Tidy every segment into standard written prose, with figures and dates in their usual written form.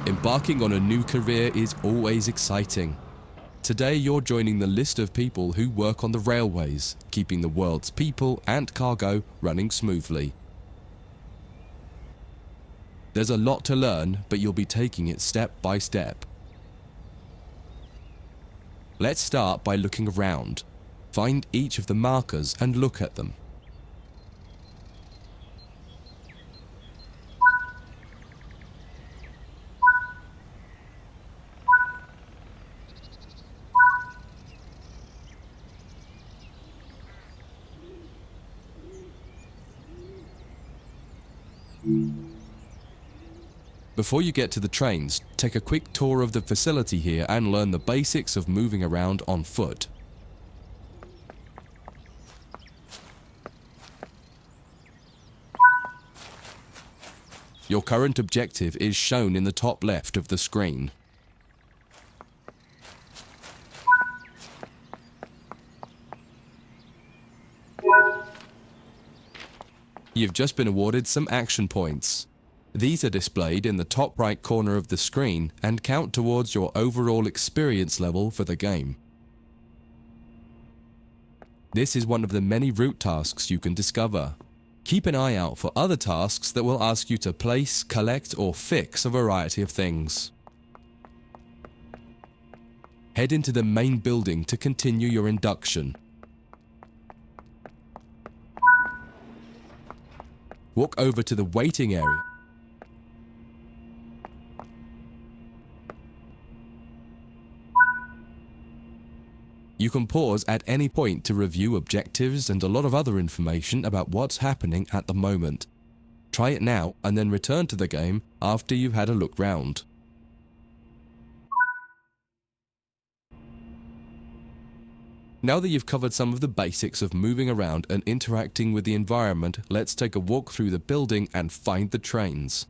Embarking on a new career is always exciting. Today you're joining the list of people who work on the railways, keeping the world's people and cargo running smoothly. There's a lot to learn, but you'll be taking it step by step. Let's start by looking around. Find each of the markers and look at them. Before you get to the trains, take a quick tour of the facility here and learn the basics of moving around on foot. Your current objective is shown in the top left of the screen. You've just been awarded some action points. These are displayed in the top right corner of the screen and count towards your overall experience level for the game. This is one of the many route tasks you can discover. Keep an eye out for other tasks that will ask you to place, collect, or fix a variety of things. Head into the main building to continue your induction. Walk over to the waiting area. You can pause at any point to review objectives and a lot of other information about what's happening at the moment. Try it now and then return to the game after you've had a look round. Now that you've covered some of the basics of moving around and interacting with the environment, let's take a walk through the building and find the trains.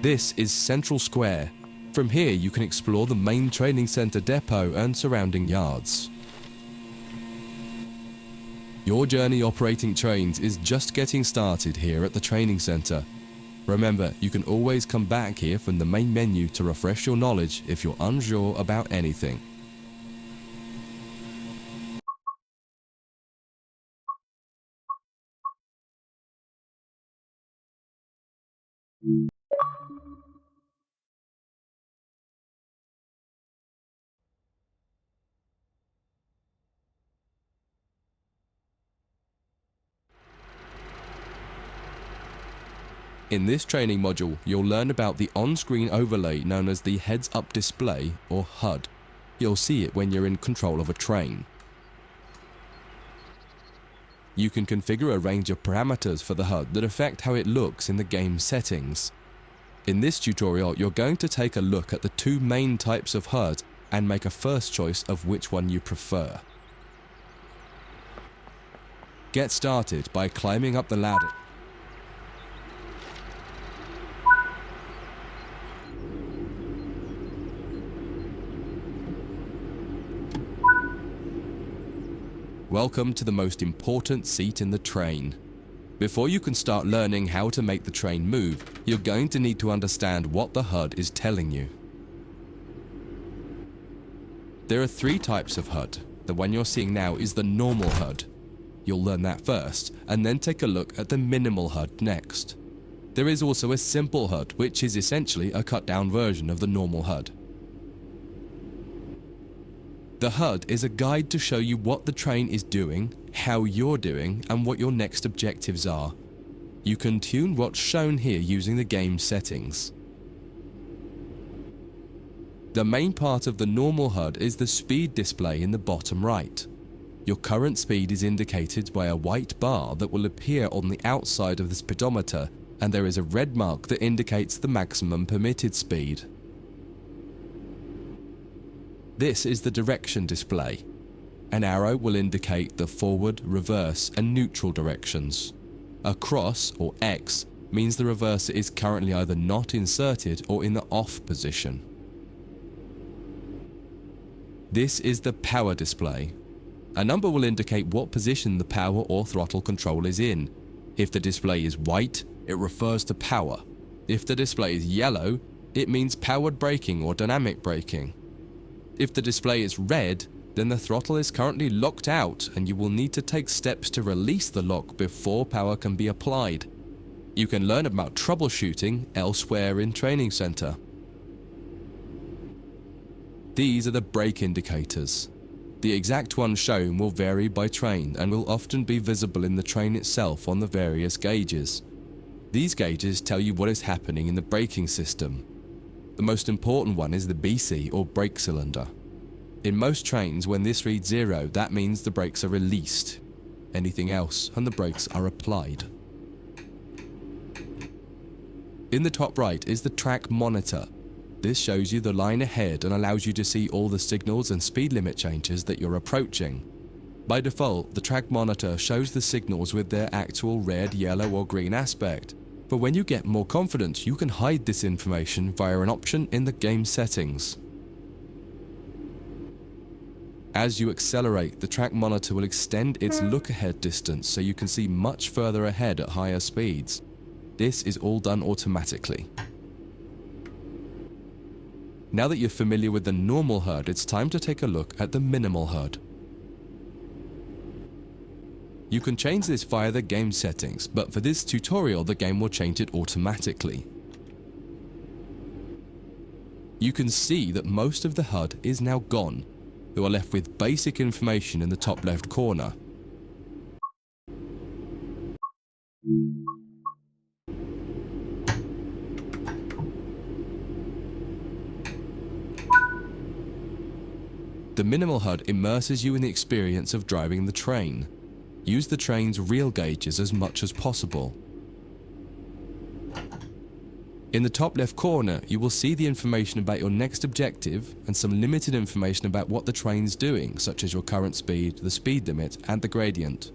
This is Central Square. From here you can explore the main training centre depot and surrounding yards. Your journey operating trains is just getting started here at the training centre. Remember, you can always come back here from the main menu to refresh your knowledge if you're unsure about anything. In this training module, you'll learn about the on-screen overlay known as the heads-up display, or HUD. You'll see it when you're in control of a train. You can configure a range of parameters for the HUD that affect how it looks in the game settings. In this tutorial, you're going to take a look at the two main types of HUD and make a first choice of which one you prefer. Get started by climbing up the ladder. Welcome to the most important seat in the train. Before you can start learning how to make the train move, you're going to need to understand what the HUD is telling you. There are three types of HUD. The one you're seeing now is the normal HUD. You'll learn that first, and then take a look at the minimal HUD next. There is also a simple HUD, which is essentially a cut-down version of the normal HUD. The HUD is a guide to show you what the train is doing, how you're doing, and what your next objectives are. You can tune what's shown here using the game settings. The main part of the normal HUD is the speed display in the bottom right. Your current speed is indicated by a white bar that will appear on the outside of the speedometer, and there is a red mark that indicates the maximum permitted speed. This is the direction display. An arrow will indicate the forward, reverse, and neutral directions. A cross, or X, means the reverser is currently either not inserted or in the off position. This is the power display. A number will indicate what position the power or throttle control is in. If the display is white, it refers to power. If the display is yellow, it means powered braking or dynamic braking. If the display is red, then the throttle is currently locked out and you will need to take steps to release the lock before power can be applied. You can learn about troubleshooting elsewhere in Training Center. These are the brake indicators. The exact one shown will vary by train and will often be visible in the train itself on the various gauges. These gauges tell you what is happening in the braking system. The most important one is the BC, or brake cylinder. In most trains, when this reads 0, that means the brakes are released. Anything else, and the brakes are applied. In the top right is the track monitor. This shows you the line ahead and allows you to see all the signals and speed limit changes that you're approaching. By default, the track monitor shows the signals with their actual red, yellow, or green aspect. But when you get more confident, you can hide this information via an option in the game settings. As you accelerate, the track monitor will extend its look-ahead distance so you can see much further ahead at higher speeds. This is all done automatically. Now that you're familiar with the normal HUD, it's time to take a look at the minimal HUD. You can change this via the game settings, but for this tutorial the game will change it automatically. You can see that most of the HUD is now gone. You are left with basic information in the top left corner. The minimal HUD immerses you in the experience of driving the train. Use the train's real gauges as much as possible. In the top left corner, you will see the information about your next objective and some limited information about what the train's doing, such as your current speed, the speed limit, and the gradient.